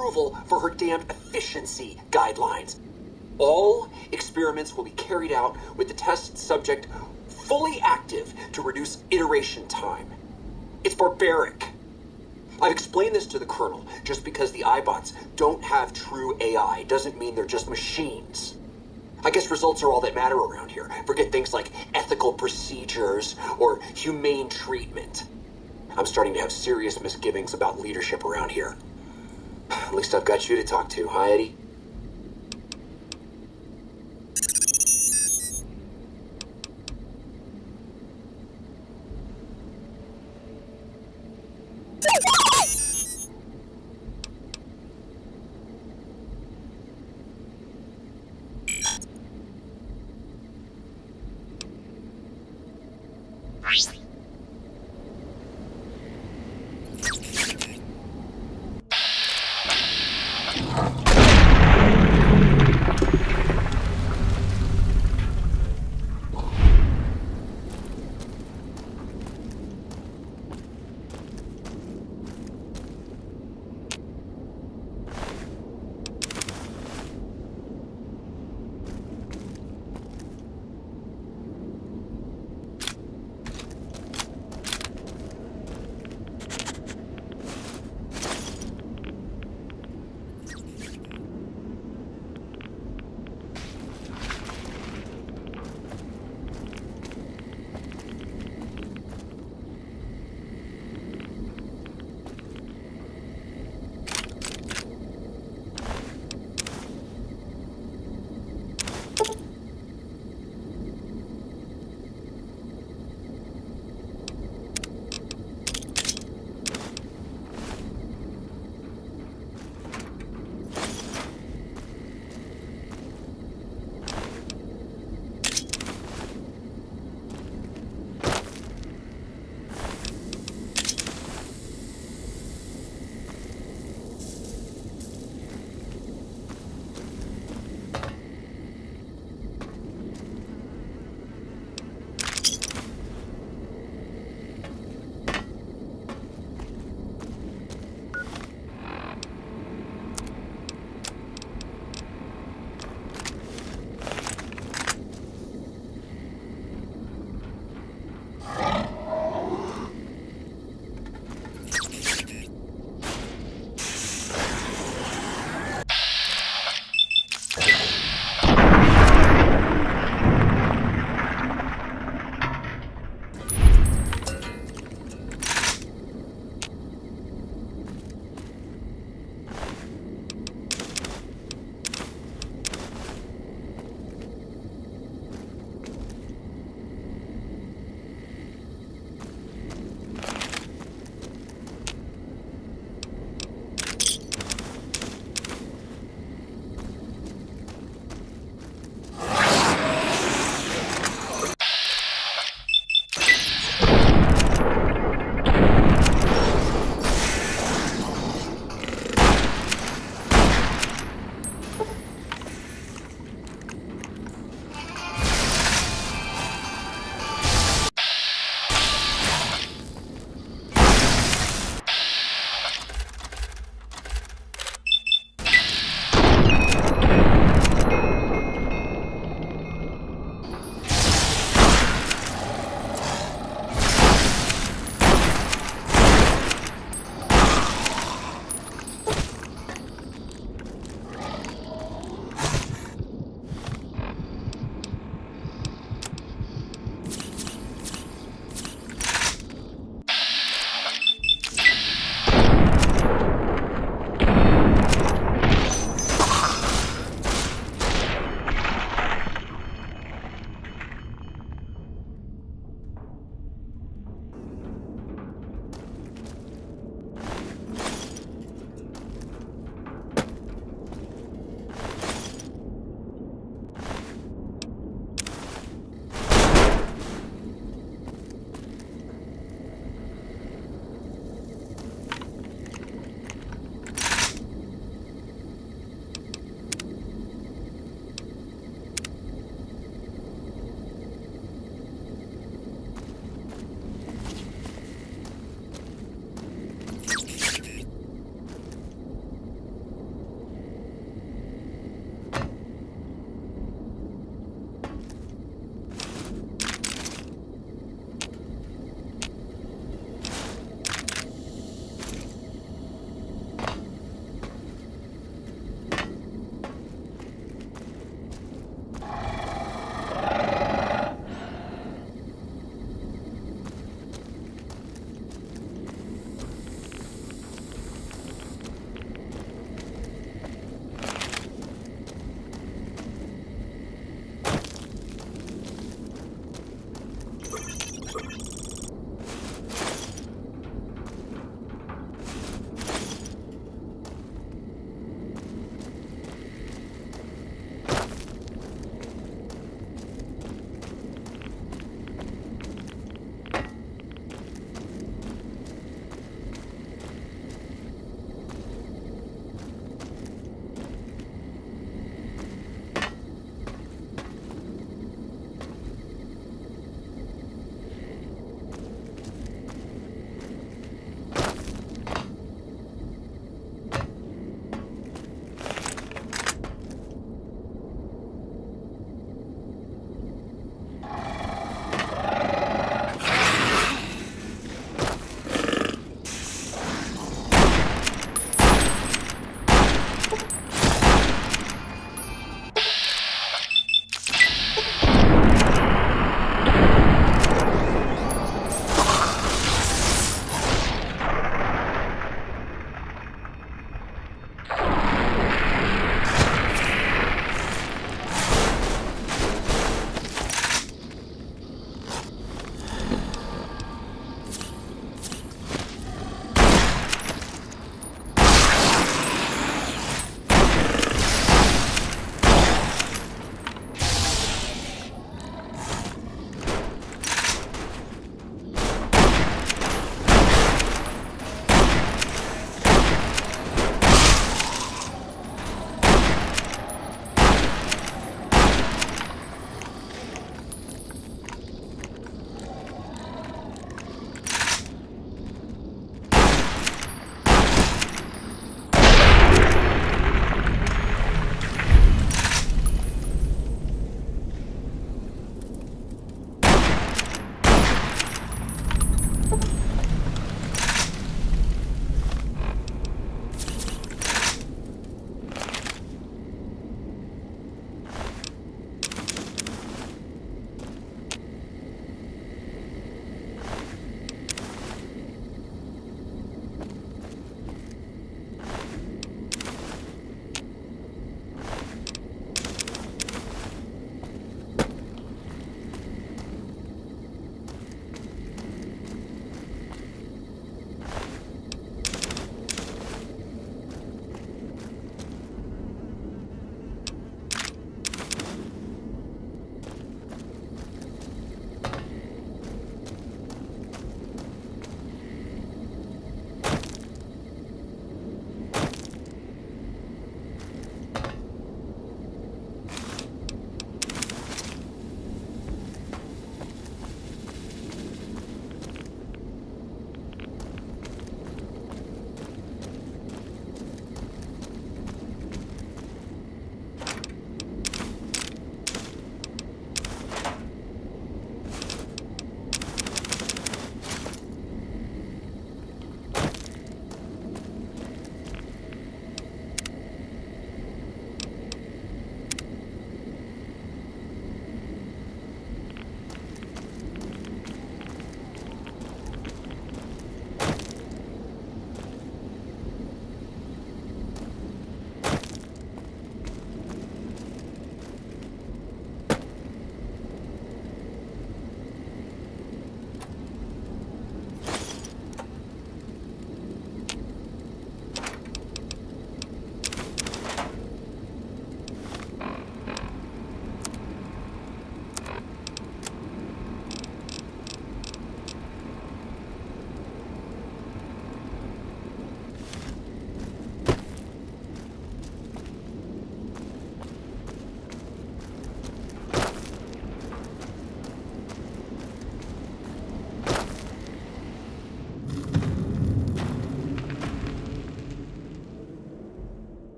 approval for her damned efficiency guidelines. All experiments will be carried out with the test subject fully active to reduce iteration time. It's barbaric. I've explained this to the Colonel. Just because the iBots don't have true AI doesn't mean they're just machines. I guess results are all that matter around here. Forget things like ethical procedures or humane treatment. I'm starting to have serious misgivings about leadership around here. At least I've got you to talk to, huh, Eddie?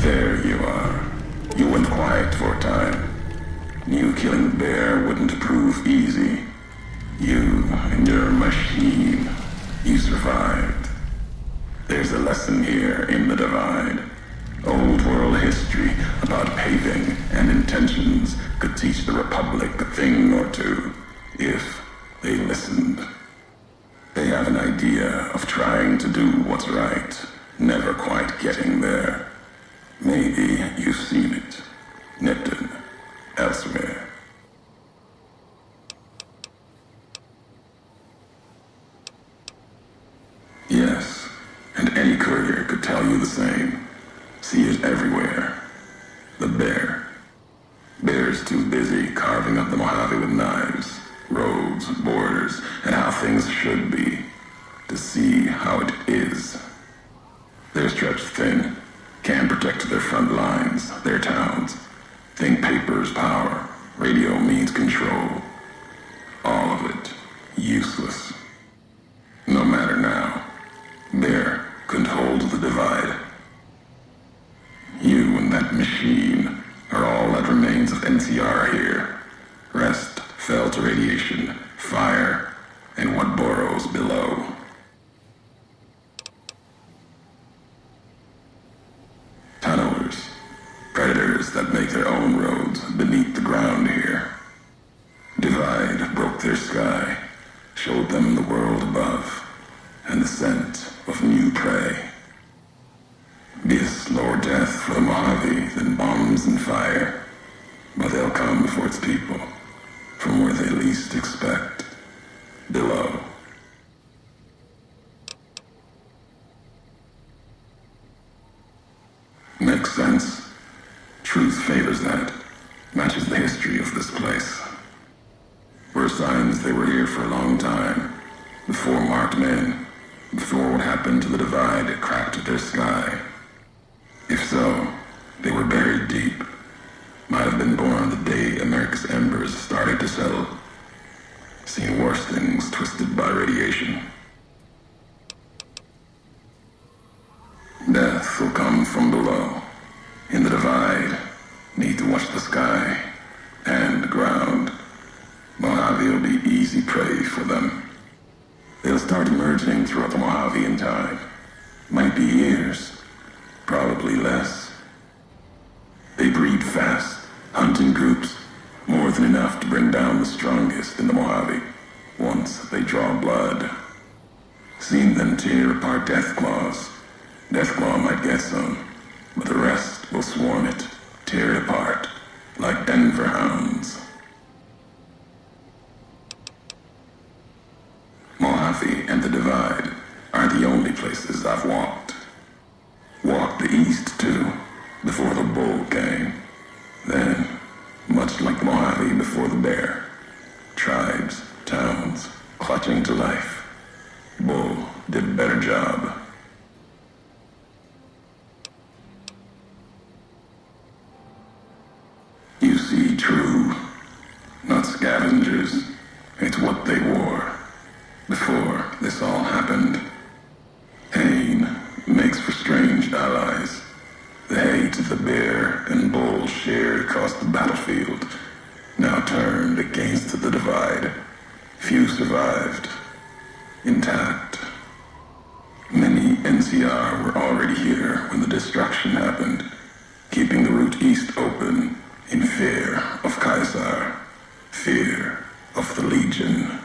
There you are. You went quiet for a time. Knew killing the bear wouldn't prove easy. You and your machine. You survived. There's a lesson here in the Divide. Old world history about paving and intentions could teach the Republic a thing or two, if they listened. They have an idea of trying to do what's right, never quite getting there. Maybe you've seen it. Nipton. Elsewhere. Yes, and any courier could tell you the same. See it everywhere. The bear. Bear's too busy carving up the Mojave with knives, roads, borders, and how things should be, to see how it is. They're stretched thin, can't protect their front lines, their towns. Think paper's power, radio means control. All of it, useless. No matter now, Bear couldn't hold the Divide. You and that machine are all that remains of NCR here. Rest fell to radiation, fire, and what burrows below. Tunnelers. Predators that make their own roads beneath the ground here. Divide broke their sky, showed them the world above, and the scent of new prey. Be a slower death for the Mojave than bombs and fire, but they'll come for its people, from where they least expect, below. Makes sense. Truth favors that, matches the history of this place. Were signs they were here for a long time, before marked men, before what happened to the Divide cracked their sky. If so, they were buried deep. Might have been born the day America's embers started to settle. Seen worse things twisted by radiation. Death will come from below. In the Divide, need to watch the sky and the ground. Mojave will be easy prey for them. They'll start emerging throughout the Mojave in time. Might be years, probably less. They breed fast, hunting groups, more than enough to bring down the strongest in the Mojave, once they draw blood. Seen them tear apart Deathclaws. Deathclaw might get some, but the rest will swarm it, tear it apart, like Denver hounds. Mojave and the Divide are the only places I've walked. Walked the east, too, before the bull came. Then, much like the Mojave before the bear, tribes, towns, clutching to life. Bull did a better job. You see, true, not scavengers. It's what they wore before this all happened. Pain makes for strange allies. The hate the bear and bull shared across the battlefield now turned against the Divide. Few survived, intact. Many NCR were already here when the destruction happened, keeping the route east open in fear of Caesar, fear of the Legion.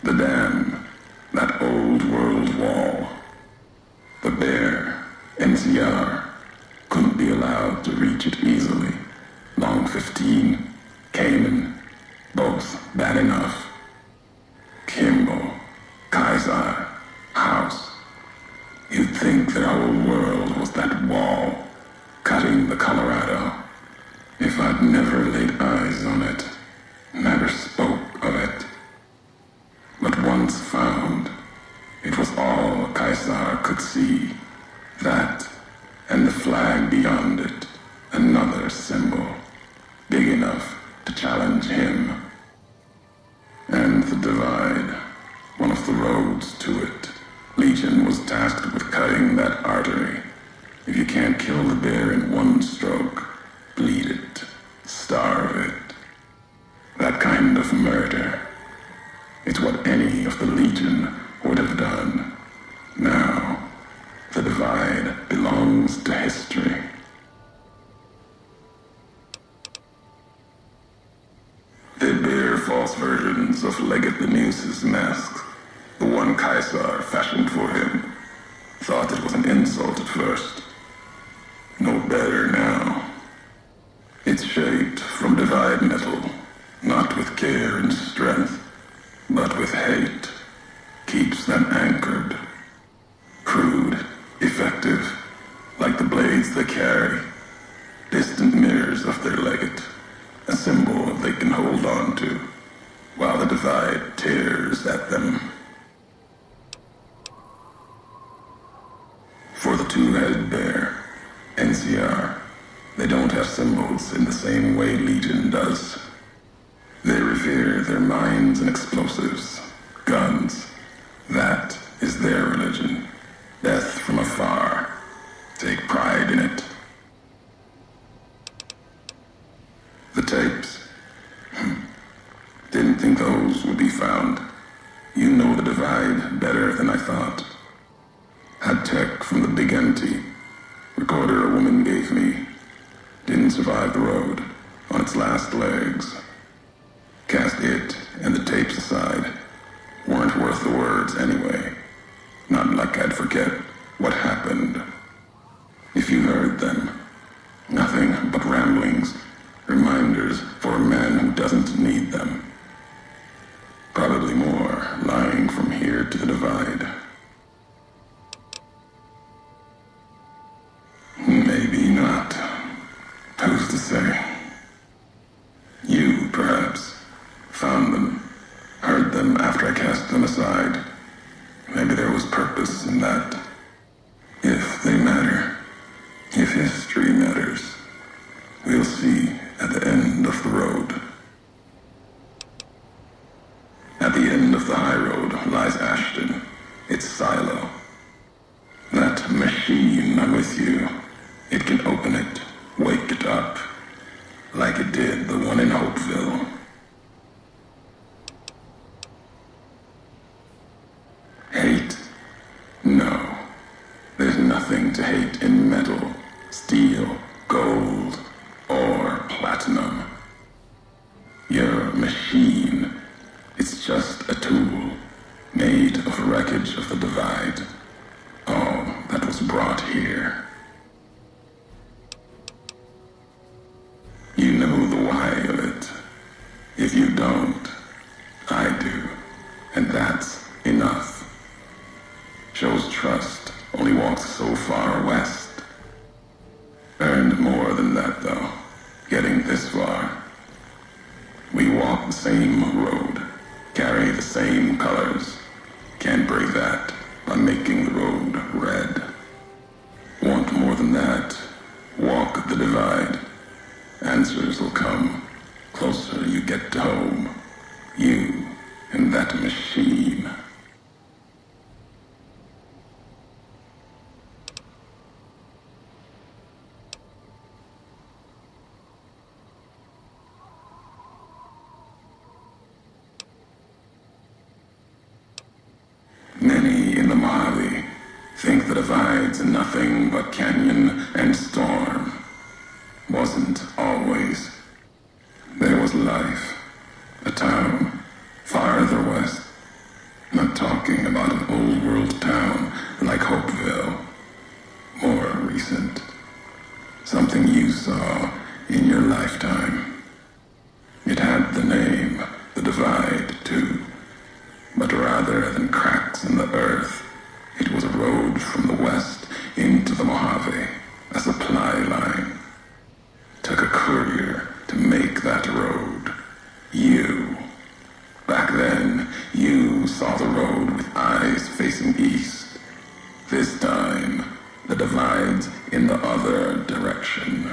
The dam, that old world wall. The bear, NCR, couldn't be allowed to reach it easily. Long 15, Cayman, both bad enough. Kimball, Kaiser, House. You'd think their whole world was that wall, cutting the Colorado. If I'd never laid eyes on it, never spoke of it. But once found, it was all Caesar could see. That, and the flag beyond it, another symbol, big enough to challenge him. And the Divide, one of the roads to it, Legion was tasked with cutting that artery. If you can't kill the bear in one stroke, bleed it, starve it. That kind of murder. It's what any of the Legion would have done. Now, the divide belongs to history. They bear false versions of Legate Lenuse's masks. The one Caesar fashioned for him. Thought it was an insult at first. No better now. It's shaped from divide metal, not with care and strength, but with hate. Keeps them anchored. Crude, effective, like the blades they carry. Distant mirrors of their legate, a symbol they can hold on to, while the divide tears at them. For the two-headed bear, NCR, they don't have symbols in the same way Legion does. They revere their mines and explosives, guns. That is their religion. Death from afar. Take pride in it. The tapes. Didn't think those would be found. You know the divide better than I thought. Had tech from the big empty. Recorder a woman gave me. Didn't survive the road. On its last legs. Cast it and the tapes aside. Weren't worth the words anyway. Not like I'd forget what happened. If you heard them. Nothing but ramblings. Reminders for a man who doesn't need them. Probably more lying from here to the divide. Maybe not. Who's to say? You, perhaps, found them, heard them after I cast them aside. Maybe there was purpose in that. If they matter, if history matters, we'll see at the end of the road. At the end of the high road lies Ashton, its silo. That machine I'm with you, it can open it, wake it up, like it did the one in Hopeville. Hate? No. There's nothing to hate in metal, steel, gold, or platinum. You're a machine. It's just a tool, made of wreckage of the divide. All that was brought here. You know the why of it. If you don't, I do. And that's enough. Shows trust, only walks so far west. Earned more than that, though, getting this far. We walk the same road, carry the same colors. Can't break that by making the road red. Want more than that? Walk the divide. Answers will come. Closer you get to home. You and that machine. Many in the Mojave think the divide's nothing but canyon and storm. Wasn't always. There was life. A town farther west. Not talking about an old world town like Hopeville. More recent. Something you saw in your lifetime. It had the name, the divide, too. But rather than cracks in the earth, it was a road from the west into the Mojave, a supply line. Took a courier to make that road. You. Back then, you saw the road with eyes facing east. This time, the divide's in the other direction.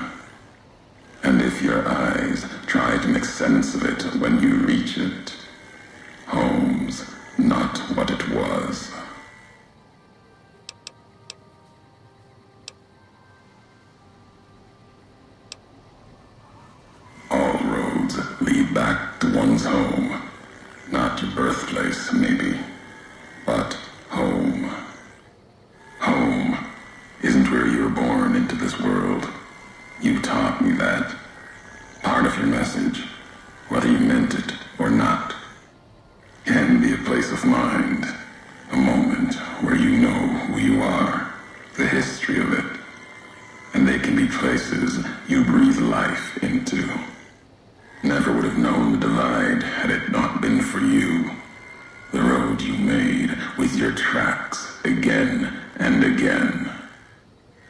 And if your eyes try to make sense of it when you reach it, home's not what it was. Everyone's home. Not your birthplace, maybe, but home. Home isn't where you were born into this world. You taught me that. Part of your message, whether you meant it or not, can be a place of mind, a moment where you know who you are, the history of it, and they can be places you breathe life into. Never would have known the divide had it not been for you. The road you made with your tracks again and again.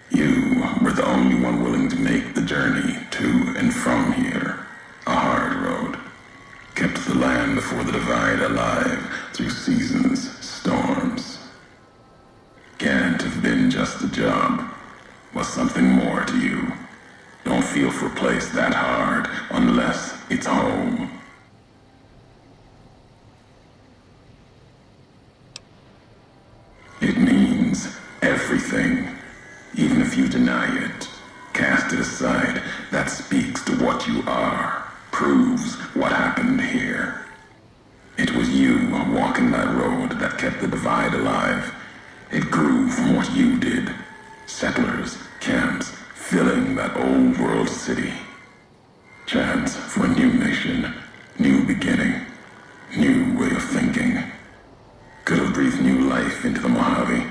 You were the only one willing to make the journey to and from here. A hard road. Kept the land before the divide alive through seasons, storms. Can't have been just a job. Was something more to you. Don't feel for a place that hard unless it's home. It means everything. Even if you deny it, cast it aside, that speaks to what you are, proves what happened here. It was you walking that road that kept the divide alive. It grew from what you did. Settlers, camps, filling that old world city. Chance for a new nation, new beginning, new way of thinking. Could have breathed new life into the Mojave,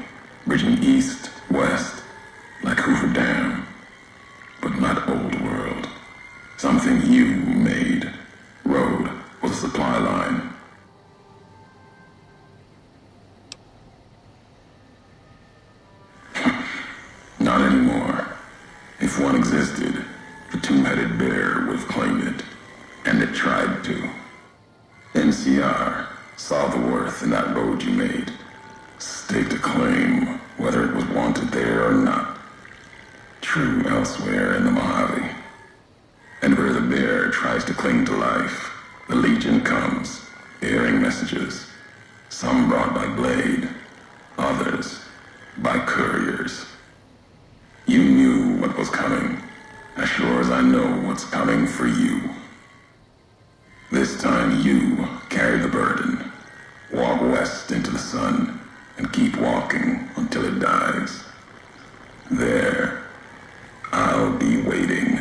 bridging east, west, like Hoover Dam. But not old world. Something you made. Road was a supply line. Not anymore. If one existed, the two-headed bear would have claimed it. And it tried to. NCR saw the worth in that road you made. Staked a claim, whether it was wanted there or not. True elsewhere in the Mojave. And where the bear tries to cling to life, the Legion comes, bearing messages. Some brought by blade, others by couriers. You knew what was coming, as sure as I know what's coming for you. This time you carry the burden. Walk west into the sun, and keep walking until it dies. There, I'll be waiting.